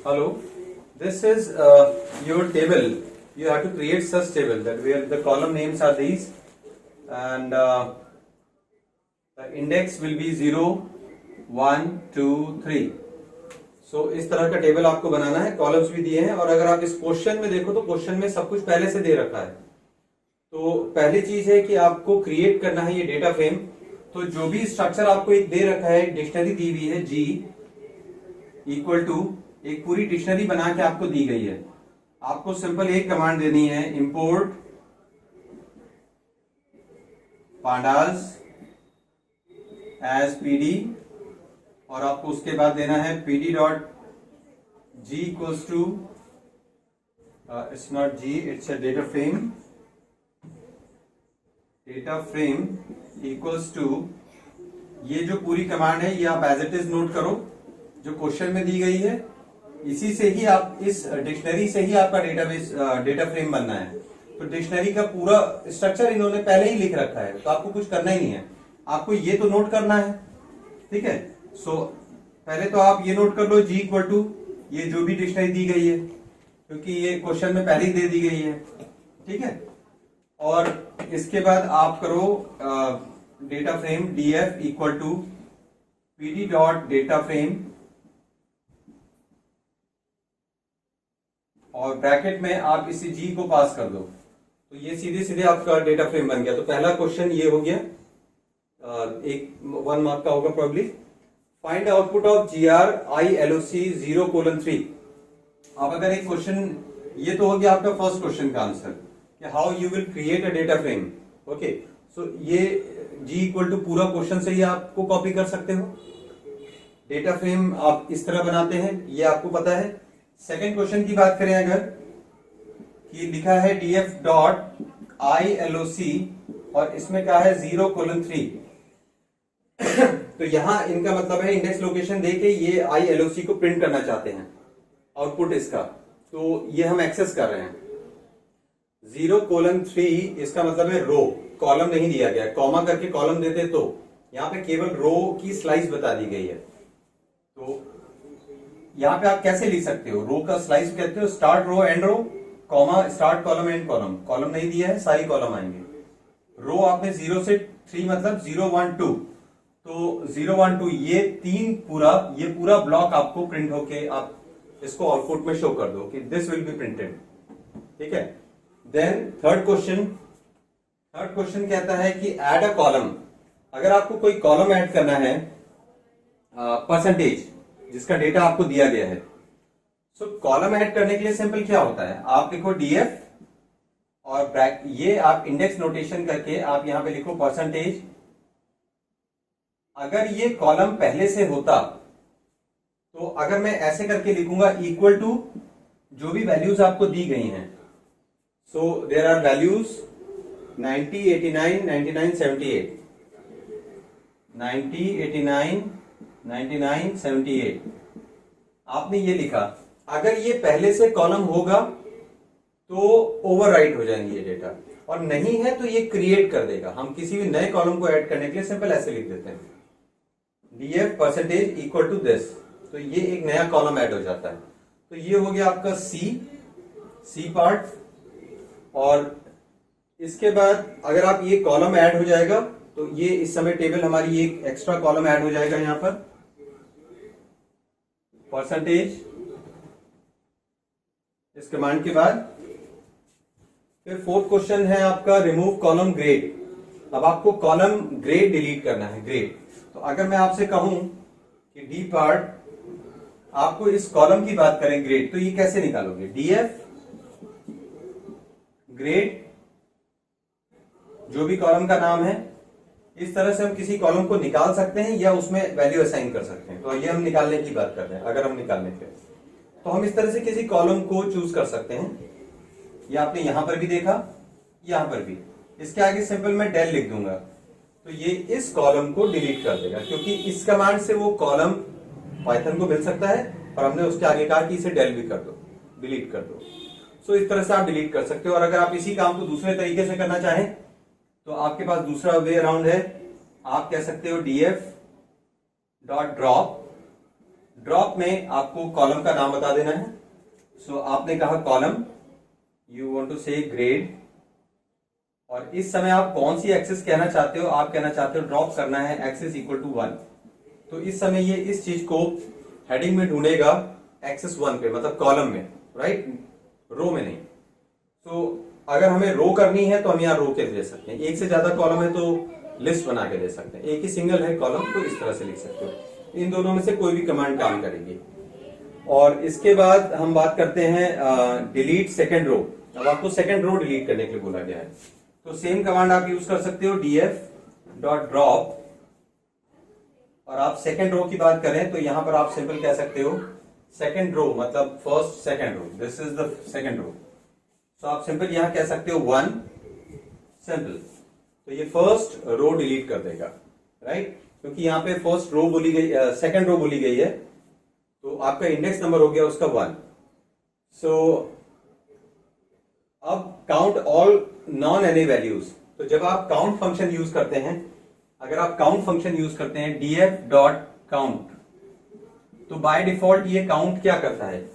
Hello, this is your table. You have to create such table that where the column names are these and the index will be 0, 1, 2, 3. So इस तरह का table आपको बनाना है, columns भी दिए हैं और अगर आप इस क्वेश्चन में देखो तो क्वेश्चन में सब कुछ पहले से दे रखा है। तो पहली चीज है कि आपको क्रिएट करना है ये डेटा फ्रेम। तो जो भी स्ट्रक्चर आपको एक दे रखा है, डिक्शनरी दी हुई है जी इक्वल टू एक पूरी डिक्शनरी बना के आपको दी गई है। आपको सिंपल एक कमांड देनी है, इंपोर्ट पांडास एज पीडी और आपको उसके बाद देना है pd dot G equals to it's not G, it's a data frame equals to ये जो पूरी कमांड है ये आप एज इट इज नोट करो जो क्वेश्चन में दी गई है। इसी से ही आप इस डिक्शनरी से ही आपका डेटा फ्रेम बनना है। तो डिक्शनरी का पूरा स्ट्रक्चर इन्होंने पहले ही लिख रखा है, तो आपको कुछ करना ही नहीं है, आपको ये तो नोट करना है। ठीक है, सो पहले तो आप ये नोट कर लो जी इक्वल टू ये जो भी डिक्शनरी दी गई है, क्योंकि ये क्वेश्चन में पहले ही दे दी गई है। ठीक है, और इसके बाद आप करो data frame DF equal to pd dot data frame और ब्रैकेट में आप इसी जी को पास कर दो, तो ये सीधे सीधे आपका डेटा फ्रेम बन गया। तो पहला क्वेश्चन ये हो गया, एक 1 मार्क का होगा probably. Find output of GR ILOC 0:3। अब अगर एक क्वेश्चन, ये तो हो गया आपका फर्स्ट क्वेश्चन का आंसर कि how you will create a data frame. Okay, so ये जी इक्वल टू पूरा क्वेश्चन से ही आपको कॉपी कर सकते हो। डेटा फ्रेम आप इस तरह बनाते हैं, ये आपको पता है। सेकेंड क्वेश्चन की बात करें अगर, कि लिखा है डीएफ डॉट ILOC और इसमें क्या है 0:3 तो यहां इनका मतलब है इंडेक्स लोकेशन देके ये ILOC को प्रिंट करना चाहते हैं, आउटपुट इसका, तो ये हम एक्सेस कर रहे हैं। 0:3 इसका मतलब है रो, कॉलम नहीं दिया गया, कॉमा करके कॉलम देते तो यहाँ पे केवल रो की स्लाइस बता दी गई है। तो यहाँ पे आप कैसे लिख सकते हो, रो का स्लाइस कहते हो start row end row, comma start column end column, column नहीं दिया है सारी कॉलम आएंगे। रो आपने 0 से 3 मतलब 0, 1, 2, तो 0, 1, 2 ये पूरा ब्लॉक आपको प्रिंट होके आप इसको आउटपुट में शो कर दो कि दिस विल बी प्रिंटेड। ठीक है, देन थर्ड क्वेश्चन कहता है कि ऐड अ कॉलम। अगर आपको कोई कॉलम ऐड करना है परसेंटेज जिसका डेटा आपको दिया गया है, सो कॉलम ऐड करने के लिए सिंपल क्या होता है, आप लिखो डीएफ और ये आप इंडेक्स नोटेशन करके आप यहां पे लिखो परसेंटेज। अगर ये कॉलम पहले से होता तो अगर मैं ऐसे करके लिखूंगा इक्वल टू जो भी वैल्यूज आपको दी गई हैं, सो देयर आर वैल्यूज 90, 89, 99, 78, 90, 89, 99, 78 आपने ये लिखा। अगर ये पहले से कॉलम होगा तो ओवरराइट हो जाएंगे ये डेटा, और नहीं है तो ये क्रिएट कर देगा। हम किसी भी नए कॉलम को ऐड करने के लिए सिंपल ऐसे लिख देते हैं DF percentage equal to this, तो ये एक नया कॉलम ऐड हो जाता है। तो ये हो गया आपका सी पार्ट। और इसके बाद अगर आप ये कॉलम ऐड हो जाएगा तो ये इस समय टेबल हमारी एक एक्स्ट्रा कॉलम ऐड हो जाएगा यहां पर परसेंटेज इस कमांड के बाद। फिर फोर्थ क्वेश्चन है आपका रिमूव कॉलम ग्रेड। अब आपको कॉलम ग्रेड डिलीट करना है, ग्रेड। तो अगर मैं आपसे कहूं कि डी पार्ट आपको इस कॉलम की बात करें ग्रेड, तो ये कैसे निकालोगे, डीएफ ग्रेड जो भी कॉलम का नाम है, इस तरह से हम किसी कॉलम को निकाल सकते हैं या उसमें वैल्यू असाइन कर सकते हैं। तो ये हम निकालने की बात कर रहे हैं। अगर हम निकालने के तो हम इस तरह से किसी कॉलम को चूज कर सकते हैं। ये आपने यहां पर भी देखा, यहां पर भी। इसके आगे सिंपल मैं डेल लिख दूंगा तो ये इस कॉलम को डिलीट कर देगा, क्योंकि इस कमांड से वो कॉलम पाइथन को मिल सकता है और हमने उसके आगे कहा कि इसे डेल भी कर दो, डिलीट कर दो। सो इस तरह से आप डिलीट कर सकते हो। और अगर आप इसी काम को दूसरे तरीके से करना चाहें तो आपके पास दूसरा वे अराउंड है, आप कह सकते हो डीएफ डॉट ड्रॉप ड्रॉप में आपको कॉलम का नाम बता देना है। सो आपने कहा कॉलम, यू वांट टू से ग्रेड, और इस समय आप कौन सी एक्सेस कहना चाहते हो? आप कहना चाहते हो ड्रॉप करना है एक्सेस इक्वल टू 1। तो इस समय ये इस चीज को हेडिंग में ढूंढेगा एक्सेस 1 पे, मतलब कॉलम में, राइट, रो में नहीं। तो अगर हमें रो करनी है तो हम यहाँ रो के दे सकते हैं, एक से ज्यादा कॉलम है तो लिस्ट बना के दे सकते हैं, एक ही सिंगल है कॉलम तो इस तरह से लिख सकते हो। इन दोनों में से कोई भी कमांड काम करेगी। और इसके बाद हम बात करते हैं डिलीट सेकेंड रो। अब आपको सेकेंड रो डिलीट करने के लिए बोला गया है, तो सेम कमांड आप यूज कर सकते हो, df.drop। और आप सेकेंड रो की बात करें तो यहां पर आप सिंपल कह सकते हो सेकेंड रो, मतलब first second row, this is the second row. तो आप सिंपल यहां कह सकते हो 1, सिंपल। तो ये फर्स्ट रो डिलीट कर देगा, राइट, क्योंकि यहां पे फर्स्ट रो बोली गई, सेकेंड रो बोली गई है, तो आपका इंडेक्स नंबर हो गया उसका 1। सो अब count all non any values. तो जब आप काउंट फंक्शन यूज करते हैं, अगर आप काउंट फंक्शन यूज करते हैं df.count, तो बाय डिफॉल्ट ये काउंट क्या करता है?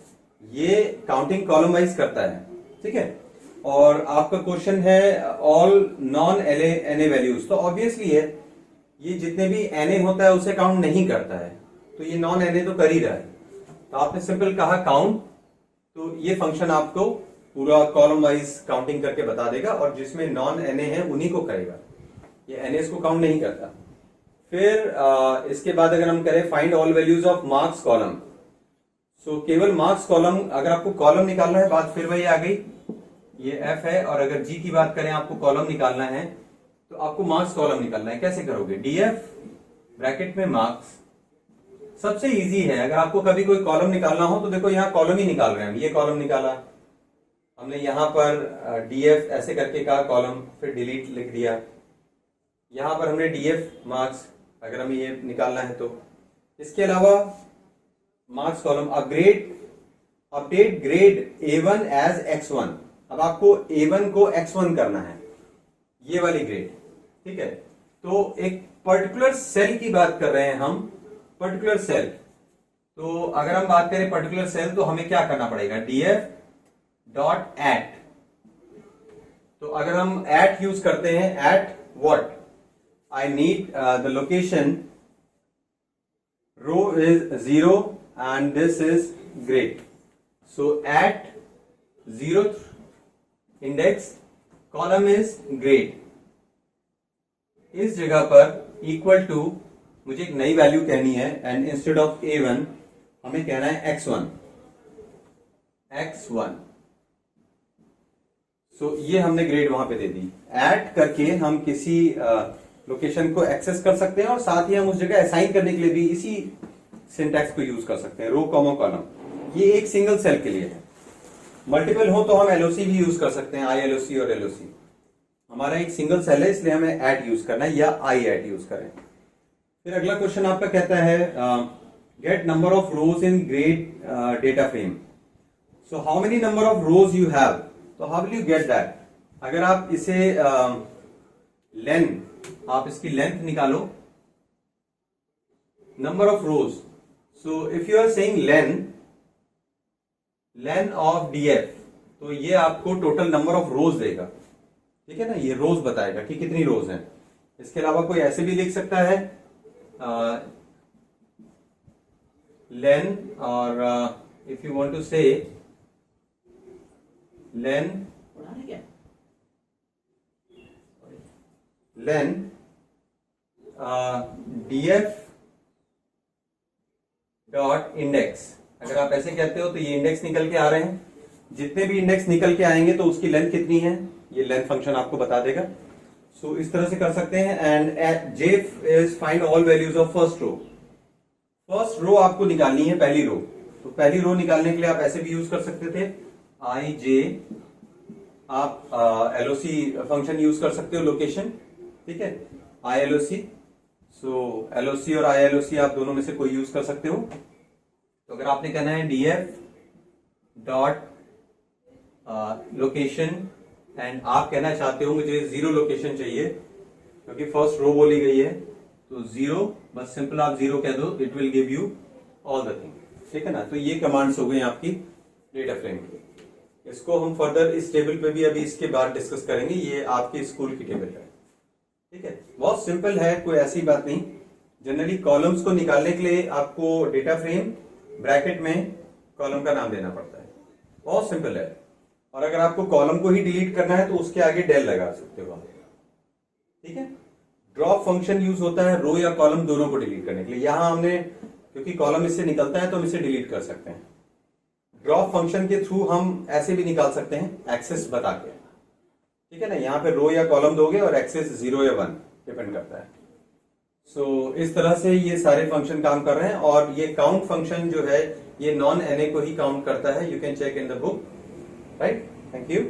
ये काउंटिंग कॉलम वाइज करता है, ठीक है। और आपका क्वेश्चन है ऑल नॉन एने वैल्यूज, तो ऑब्वियसली है ये जितने भी एने होता है उसे काउंट नहीं करता है, तो ये नॉन एने तो कर ही रहा है। तो आपने सिंपल कहा काउंट, तो ये फंक्शन आपको पूरा कॉलम वाइज काउंटिंग करके बता देगा, और जिसमें नॉन एने है उन्हीं को करेगा, ये एनएस को काउंट नहीं करता। फिर इसके बाद अगर हम करें find all values of marks column, so केवल मार्क्स कॉलम, अगर आपको कॉलम निकालना है, बात फिर वही आ गई, ये एफ है। और अगर जी की बात करें, आपको कॉलम निकालना है तो आपको मार्क्स कॉलम निकालना है। कैसे करोगे? डीएफ ब्रैकेट में मार्क्स, सबसे इजी है। अगर आपको कभी कोई कॉलम निकालना हो तो देखो यहाँ कॉलम ही निकाल रहे हैं हम, ये कॉलम निकाला हमने, यहां पर डीएफ ऐसे करके कहा कॉलम, फिर डिलीट लिख दिया, यहां पर हमने डीएफ मार्क्स, अगर हमें ये निकालना है तो। इसके अलावा marks column update grade A1 as X1। अब आपको A1 को X1 करना है, ये वाली ग्रेड, ठीक है। तो एक पर्टिकुलर सेल की बात कर रहे हैं हम, पर्टिकुलर सेल। तो अगर हम बात करें पर्टिकुलर सेल तो हमें क्या करना पड़ेगा? df.at। तो अगर हम at यूज करते हैं, at what? I need the location, row is 0 and this is grade. So at 0th index, column is grade। इस जगह पर इक्वल टू मुझे एक नई वैल्यू कहनी है, एंड इंस्टेड ऑफ A1 हमें कहना है X1। सो ये हमने ग्रेड वहां पे दे दी। ऐड करके हम किसी लोकेशन को एक्सेस कर सकते हैं, और साथ ही हम उस जगह असाइन करने के लिए भी इसी सिंटैक्स को यूज कर सकते हैं, रो कॉमा कॉलम। ये एक सिंगल सेल के लिए है, मल्टीपल हो तो हम एलओसी भी यूज कर सकते हैं, ILOC और LOC। हमारा एक सिंगल सेल है इसलिए हमें ऐड यूज करना है, या IAT यूज करें। फिर अगला क्वेश्चन आपका कहता है get number of rows in grade data frame. So how many number of rows you have, तो how will you get that? अगर आप इसे आप इसकी लेंथ निकालो, number of rows. So if you are saying len of DF, तो ये आपको टोटल नंबर ऑफ रोज देगा, ठीक है ना, ये रोज बताएगा कि कितनी रोज हैं। इसके अलावा कोई ऐसे भी लिख सकता है लेन, और इफ यू वांट टू से लेन डीएफ डॉट इंडेक्स। अगर आप ऐसे कहते हो तो ये इंडेक्स निकल के आ रहे हैं, जितने भी इंडेक्स निकल के आएंगे तो उसकी लेंथ कितनी है ये लेंथ फंक्शन आपको बता देगा। सो इस तरह से कर सकते हैं। And J is find all values of first row. First row आपको निकालनी है, पहली रो। तो पहली रो निकालने के लिए आप ऐसे भी यूज कर सकते थे, आई जे, आप एलओसी फंक्शन यूज कर सकते हो, लोकेशन, ठीक है, ILOC। सो LOC और ILOC आप दोनों में से कोई यूज कर सकते हो। तो अगर आपने कहना है डीएफ डॉट लोकेशन, एंड आप कहना चाहते हो मुझे 0 लोकेशन चाहिए क्योंकि फर्स्ट रो बोली गई है, तो 0, बस सिंपल आप 0 कह दो, it will give you all the thing, ठीक है ना। तो ये कमांड्स हो गई आपकी डेटा फ्रेम की। इसको हम फर्दर इस टेबल पे भी अभी इसके बाद डिस्कस करेंगे। ये आपके स्कूल की टेबल है, ठीक है। बहुत सिंपल है, कोई ऐसी बात नहीं। जनरली कॉलम्स को निकालने के लिए आपको डेटा फ्रेम ब्रैकेट में कॉलम का नाम देना पड़ता है, बहुत सिंपल है। और अगर आपको कॉलम को ही डिलीट करना है तो उसके आगे डेल लगा सकते हो आप, ठीक है। ड्रॉप फंक्शन यूज होता है रो या कॉलम दोनों को डिलीट करने के लिए। यहां हमने, क्योंकि कॉलम इससे निकलता है तो हम इसे डिलीट कर सकते हैं। ड्रॉप फंक्शन के थ्रू हम ऐसे भी निकाल सकते हैं एक्सेस बता के, ठीक है ना। यहाँ पे रो या कॉलम दोगे और एक्सेस 0 या 1 डिपेंड करता है। सो इस तरह से ये सारे फंक्शन काम कर रहे हैं। और ये काउंट फंक्शन जो है ये नॉन एनए को ही काउंट करता है। You can check in the book, right. Thank you.